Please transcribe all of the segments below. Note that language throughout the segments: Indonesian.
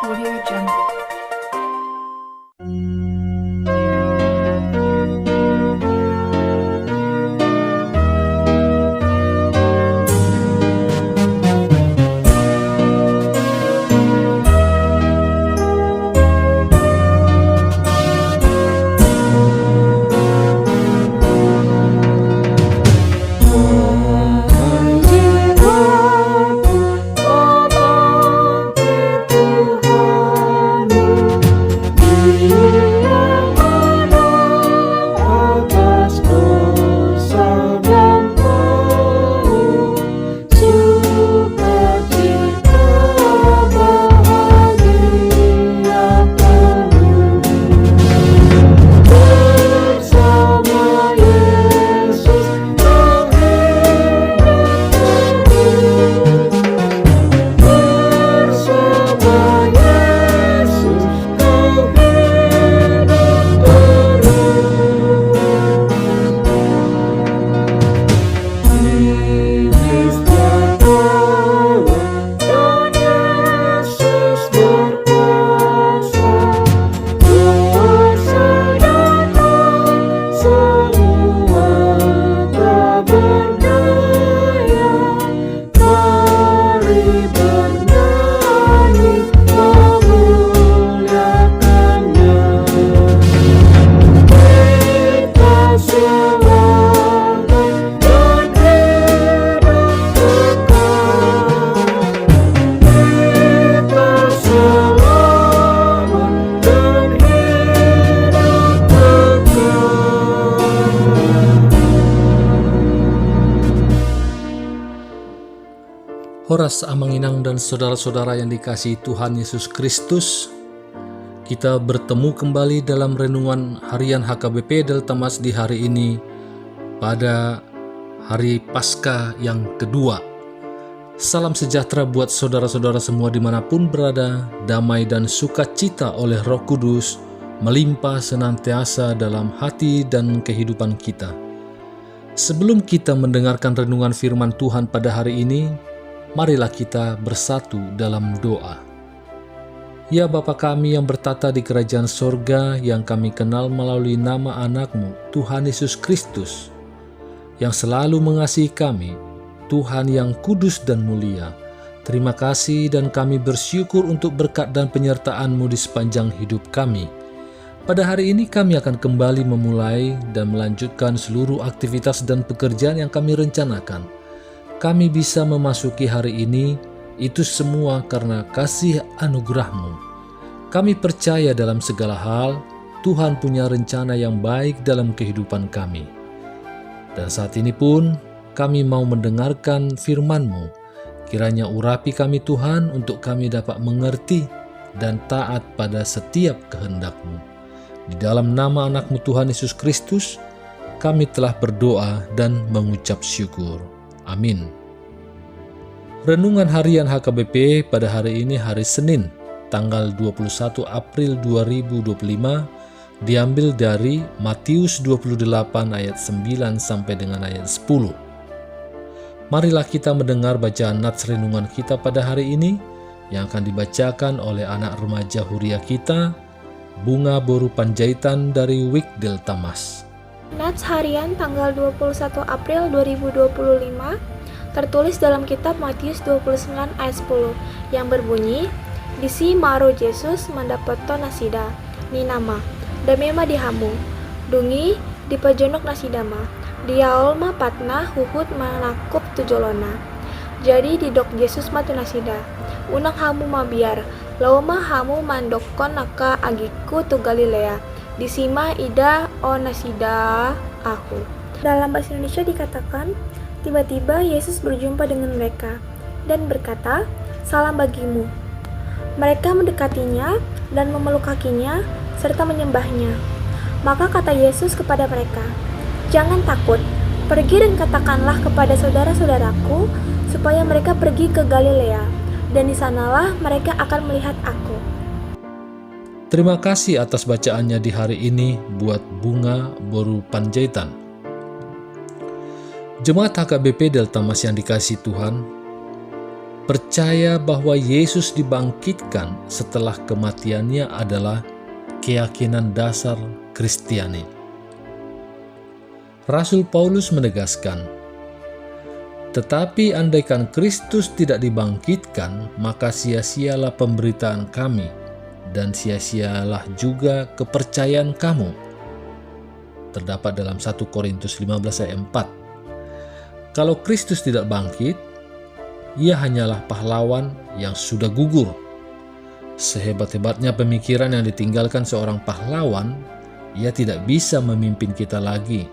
Audio Jungle. Horas Amanginang dan saudara-saudara yang dikasihi Tuhan Yesus Kristus, kita bertemu kembali dalam renungan harian HKBP Delta Mas di hari ini pada hari Paskah yang kedua. Salam sejahtera buat saudara-saudara semua dimanapun berada, damai dan sukacita oleh Roh Kudus melimpah senantiasa dalam hati dan kehidupan kita. Sebelum kita mendengarkan renungan firman Tuhan pada hari ini, marilah kita bersatu dalam doa. Ya Bapa kami yang bertata di kerajaan sorga, yang kami kenal melalui nama anak-Mu, Tuhan Yesus Kristus, yang selalu mengasihi kami, Tuhan yang kudus dan mulia. Terima kasih dan kami bersyukur untuk berkat dan penyertaan-Mu di sepanjang hidup kami. Pada hari ini kami akan kembali memulai dan melanjutkan seluruh aktivitas dan pekerjaan yang kami rencanakan. Kami bisa memasuki hari ini, itu semua karena kasih anugerah-Mu. Kami percaya dalam segala hal, Tuhan punya rencana yang baik dalam kehidupan kami. Dan saat ini pun, kami mau mendengarkan firman-Mu. Kiranya urapi kami Tuhan untuk kami dapat mengerti dan taat pada setiap kehendak-Mu. Di dalam nama anak-Mu Tuhan Yesus Kristus, kami telah berdoa dan mengucap syukur. Amin. Renungan harian HKBP pada hari ini hari Senin, tanggal 21 April 2025, diambil dari Matius 28 ayat 9 sampai dengan ayat 10. Marilah kita mendengar bacaan nats renungan kita pada hari ini yang akan dibacakan oleh anak remaja Huria kita, Bunga Boru Panjaitan dari Wik Delta Mas. Nats harian tanggal 21 April 2025 tertulis dalam kitab Matius 29 ayat 10 yang berbunyi, Disi maro Jesus mendapatto nasida, ni nama, damema dihamu, dungi di pajonok nasidama, diaolma patna huhut manakup tujolona. Jadi didok Jesus matu nasida, unang hamu mabiar, lauma hamu mandokon naka agiku tu Galilea, disima ida o nasida aku. Dalam bahasa Indonesia dikatakan, tiba-tiba Yesus berjumpa dengan mereka dan berkata, "Salam bagimu." Mereka mendekatinya dan memeluk kakinya serta menyembahnya. Maka kata Yesus kepada mereka, "Jangan takut, pergi dan katakanlah kepada saudara-saudaraku supaya mereka pergi ke Galilea, dan di sanalah mereka akan melihat aku." Terima kasih atas bacaannya di hari ini buat Bunga Boru Panjaitan. Jemaat HKBP Delta Mas yang dikasihi Tuhan, Percaya bahwa Yesus dibangkitkan setelah kematiannya adalah keyakinan dasar Kristiani. Rasul Paulus menegaskan, "Tetapi andaikan Kristus tidak dibangkitkan, maka sia-sialah pemberitaan kami, dan sia-sialah juga kepercayaan kamu." Terdapat dalam 1 Korintus 15 ayat 4. Kalau Kristus tidak bangkit, ia hanyalah pahlawan yang sudah gugur. Sehebat-hebatnya pemikiran yang ditinggalkan seorang pahlawan, ia tidak bisa memimpin kita lagi.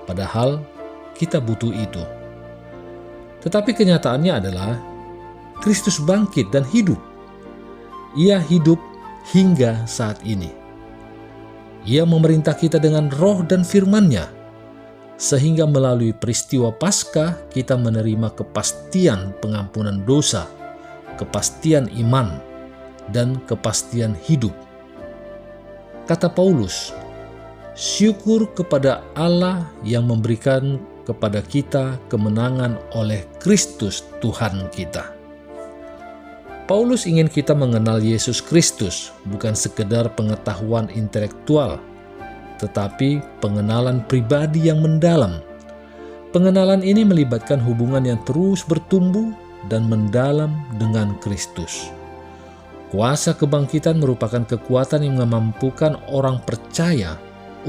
Padahal kita butuh itu. Tetapi kenyataannya adalah Kristus bangkit dan hidup. Ia hidup hingga saat ini. Ia memerintah kita dengan roh dan firman-Nya, sehingga melalui peristiwa Paskah kita menerima kepastian pengampunan dosa, kepastian iman, dan kepastian hidup. Kata Paulus, "Syukur kepada Allah yang memberikan kepada kita kemenangan oleh Kristus Tuhan kita." Paulus ingin kita mengenal Yesus Kristus, bukan sekedar pengetahuan intelektual, tetapi pengenalan pribadi yang mendalam. Pengenalan ini melibatkan hubungan yang terus bertumbuh dan mendalam dengan Kristus. Kuasa kebangkitan merupakan kekuatan yang memampukan orang percaya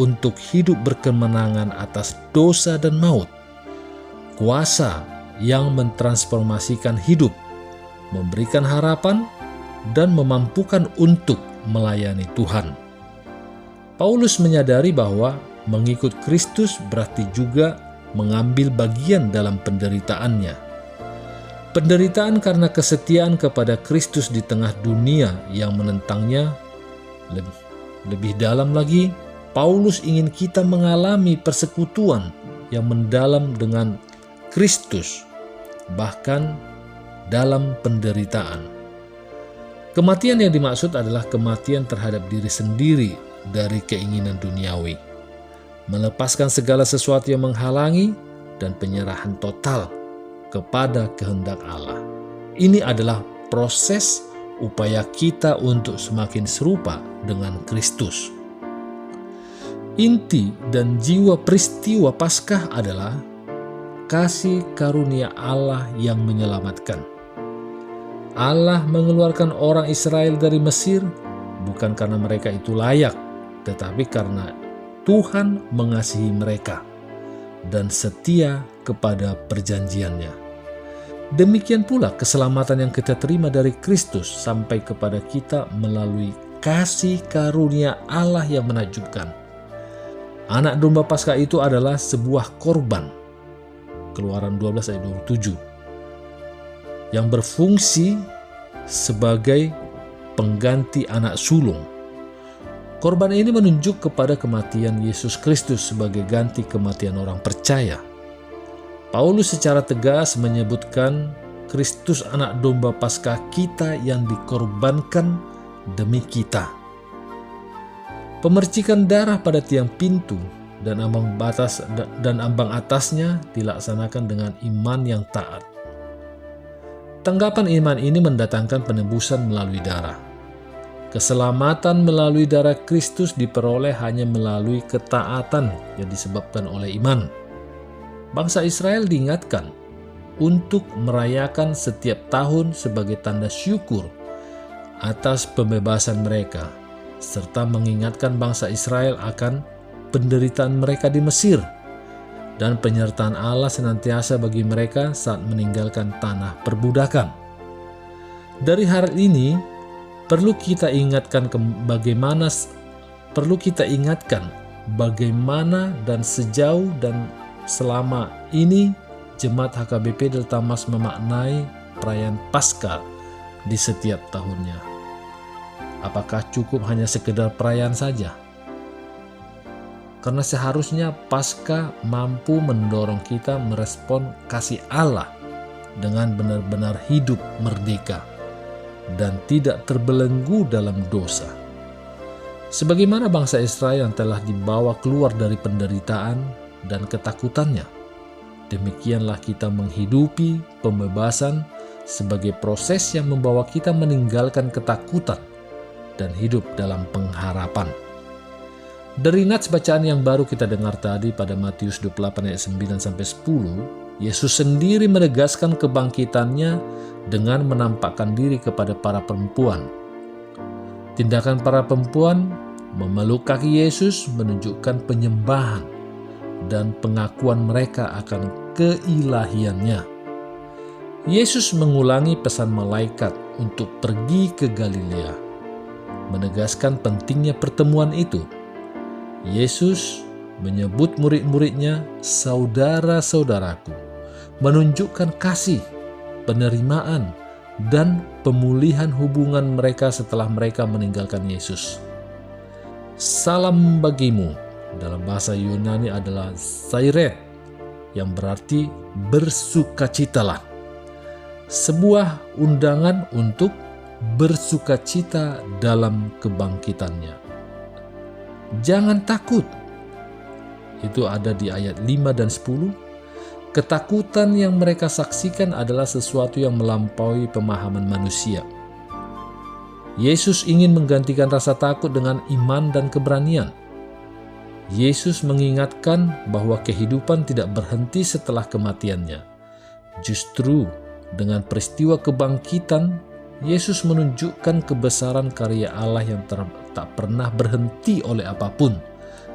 untuk hidup berkemenangan atas dosa dan maut. Kuasa yang mentransformasikan hidup, memberikan harapan, dan memampukan untuk melayani Tuhan. Paulus menyadari bahwa mengikut Kristus berarti juga mengambil bagian dalam penderitaannya. Penderitaan karena kesetiaan kepada Kristus di tengah dunia yang menentangnya. Lebih dalam lagi, Paulus ingin kita mengalami persekutuan yang mendalam dengan Kristus, bahkan dalam penderitaan. Kematian yang dimaksud adalah kematian terhadap diri sendiri dari keinginan duniawi, melepaskan segala sesuatu yang menghalangi, dan penyerahan total kepada kehendak Allah. Ini adalah proses upaya kita untuk semakin serupa dengan Kristus. Inti dan jiwa peristiwa Paskah adalah kasih karunia Allah yang menyelamatkan. Allah mengeluarkan orang Israel dari Mesir bukan karena mereka itu layak, tetapi karena Tuhan mengasihi mereka dan setia kepada perjanjiannya. Demikian pula keselamatan yang kita terima dari Kristus sampai kepada kita melalui kasih karunia Allah yang menakjubkan. Anak domba Paskah itu adalah sebuah korban, Keluaran 12 ayat 27, yang berfungsi sebagai pengganti anak sulung. Korban ini menunjuk kepada kematian Yesus Kristus sebagai ganti kematian orang percaya. Paulus secara tegas menyebutkan Kristus anak domba Paskah kita yang dikorbankan demi kita. Pemercikan darah pada tiang pintu dan ambang atasnya dilaksanakan dengan iman yang taat. Tanggapan iman ini mendatangkan penebusan melalui darah. Keselamatan melalui darah Kristus diperoleh hanya melalui ketaatan yang disebabkan oleh iman. Bangsa Israel diingatkan untuk merayakan setiap tahun sebagai tanda syukur atas pembebasan mereka, serta mengingatkan bangsa Israel akan penderitaan mereka di Mesir dan penyertaan Allah senantiasa bagi mereka saat meninggalkan tanah perbudakan. Dari hal ini perlu kita ingatkan bagaimana dan sejauh dan selama ini Jemaat HKBP Delta Mas memaknai perayaan Paskah di setiap tahunnya. Apakah cukup hanya sekedar perayaan saja? Karena seharusnya Paskah mampu mendorong kita merespon kasih Allah dengan benar-benar hidup merdeka dan tidak terbelenggu dalam dosa. Sebagaimana bangsa Israel yang telah dibawa keluar dari penderitaan dan ketakutannya, demikianlah kita menghidupi pembebasan sebagai proses yang membawa kita meninggalkan ketakutan dan hidup dalam pengharapan. Dari nats bacaan yang baru kita dengar tadi pada Matius 28 ayat 9-10, Yesus sendiri menegaskan kebangkitannya dengan menampakkan diri kepada para perempuan. Tindakan para perempuan memeluk kaki Yesus menunjukkan penyembahan dan pengakuan mereka akan keilahiannya. Yesus mengulangi pesan malaikat untuk pergi ke Galilea, menegaskan pentingnya pertemuan itu. Yesus menyebut murid-muridnya saudara-saudaraku, menunjukkan kasih, penerimaan, dan pemulihan hubungan mereka setelah mereka meninggalkan Yesus. Salam bagimu dalam bahasa Yunani adalah Zaire, yang berarti bersukacitalah. Sebuah undangan untuk bersukacita dalam kebangkitannya. Jangan takut. Itu ada di ayat 5 dan 10. Ketakutan yang mereka saksikan adalah sesuatu yang melampaui pemahaman manusia. Yesus ingin menggantikan rasa takut dengan iman dan keberanian. Yesus mengingatkan bahwa kehidupan tidak berhenti setelah kematiannya. Justru dengan peristiwa kebangkitan, Yesus menunjukkan kebesaran karya Allah yang tak pernah berhenti oleh apapun,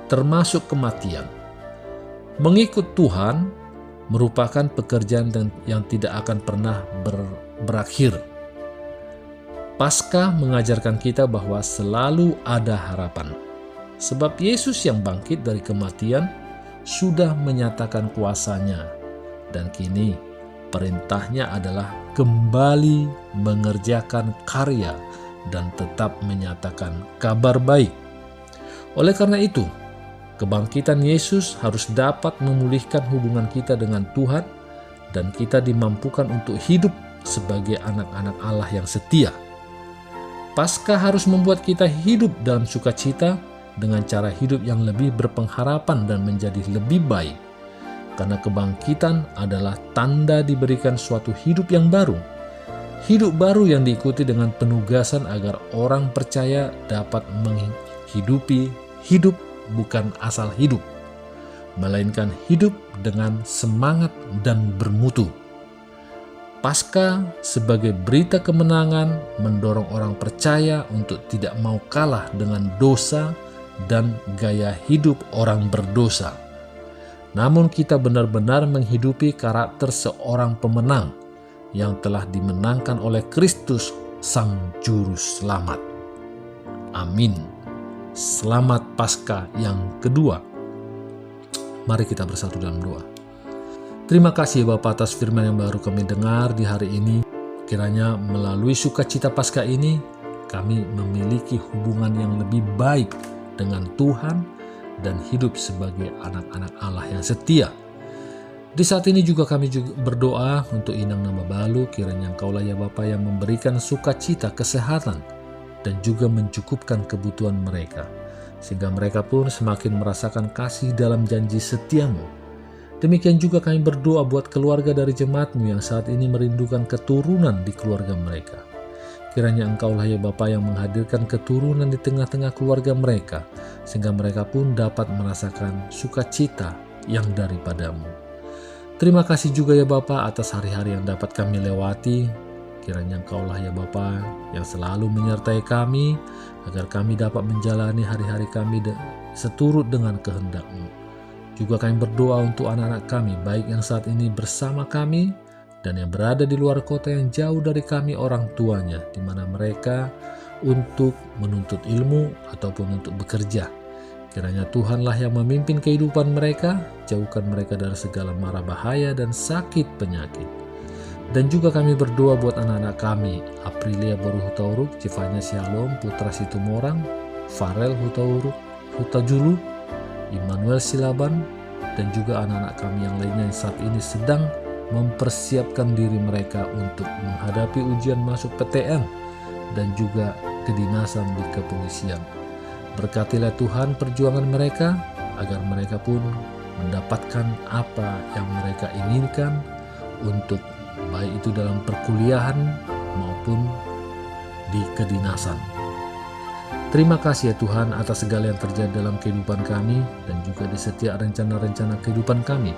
termasuk kematian. Mengikut Tuhan merupakan pekerjaan yang tidak akan pernah berakhir. Paskah mengajarkan kita bahwa selalu ada harapan. Sebab Yesus yang bangkit dari kematian sudah menyatakan kuasanya, dan kini perintahnya adalah kembali mengerjakan karya dan tetap menyatakan kabar baik. Oleh karena itu, kebangkitan Yesus harus dapat memulihkan hubungan kita dengan Tuhan, dan kita dimampukan untuk hidup sebagai anak-anak Allah yang setia. Paskah harus membuat kita hidup dalam sukacita dengan cara hidup yang lebih berpengharapan dan menjadi lebih baik. Karena kebangkitan adalah tanda diberikan suatu hidup yang baru. Hidup baru yang diikuti dengan penugasan agar orang percaya dapat menghidupi hidup bukan asal hidup, melainkan hidup dengan semangat dan bermutu. Paskah sebagai berita kemenangan mendorong orang percaya untuk tidak mau kalah dengan dosa dan gaya hidup orang berdosa. Namun kita benar-benar menghidupi karakter seorang pemenang yang telah dimenangkan oleh Kristus, Sang Juru Selamat. Amin. Selamat Paskah yang kedua. Mari kita bersatu dalam doa. Terima kasih Bapa atas firman yang baru kami dengar di hari ini. Kiranya melalui sukacita Paskah ini, kami memiliki hubungan yang lebih baik dengan Tuhan dan hidup sebagai anak-anak Allah yang setia. Di saat ini juga kami berdoa untuk Inang Nama Balu, kiranya Engkaulah ya Bapa yang memberikan sukacita, kesehatan, dan juga mencukupkan kebutuhan mereka, sehingga mereka pun semakin merasakan kasih dalam janji setiamu. Demikian juga kami berdoa buat keluarga dari jemaat-Mu yang saat ini merindukan keturunan di keluarga mereka. Kiranya Engkaulah ya Bapa yang menghadirkan keturunan di tengah-tengah keluarga mereka, sehingga mereka pun dapat merasakan sukacita yang daripada-Mu. Terima kasih juga ya Bapa atas hari-hari yang dapat kami lewati. Kiranya Engkaulah ya Bapa yang selalu menyertai kami, agar kami dapat menjalani hari-hari kami seturut dengan kehendak-Mu. Juga kami berdoa untuk anak-anak kami, baik yang saat ini bersama kami, dan yang berada di luar kota yang jauh dari kami orang tuanya, di mana mereka untuk menuntut ilmu ataupun untuk bekerja. Kiranya Tuhanlah yang memimpin kehidupan mereka, jauhkan mereka dari segala mara bahaya dan sakit penyakit. Dan juga kami berdoa buat anak-anak kami, Aprilia Boru Hutauruk, Civanya Shalom, Putra Situmorang, Farel Hutauruk, Hutajulu, Immanuel Silaban, dan juga anak-anak kami yang lainnya yang saat ini sedang mempersiapkan diri mereka untuk menghadapi ujian masuk PTN dan juga kedinasan di kepolisian. Berkatilah Tuhan perjuangan mereka, agar mereka pun mendapatkan apa yang mereka inginkan untuk baik itu dalam perkuliahan maupun di kedinasan. Terima kasih ya Tuhan atas segala yang terjadi dalam kehidupan kami dan juga di setiap rencana-rencana kehidupan kami.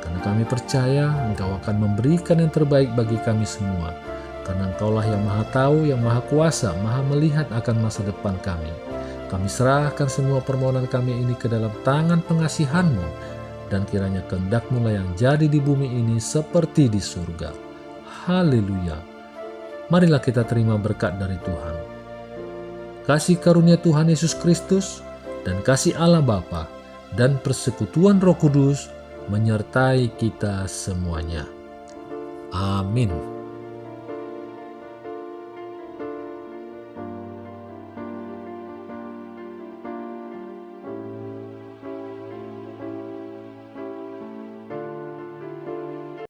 Karena kami percaya Engkau akan memberikan yang terbaik bagi kami semua. Karena Engkaulah yang Maha Tahu, yang Maha Kuasa, Maha melihat akan masa depan kami. Kami serahkan semua permohonan kami ini ke dalam tangan pengasihan-Mu, dan kiranya kehendak-Mu lah yang jadi di bumi ini seperti di surga. Haleluya. Marilah kita terima berkat dari Tuhan. Kasih karunia Tuhan Yesus Kristus dan kasih Allah Bapa dan persekutuan Roh Kudus menyertai kita semuanya. Amin.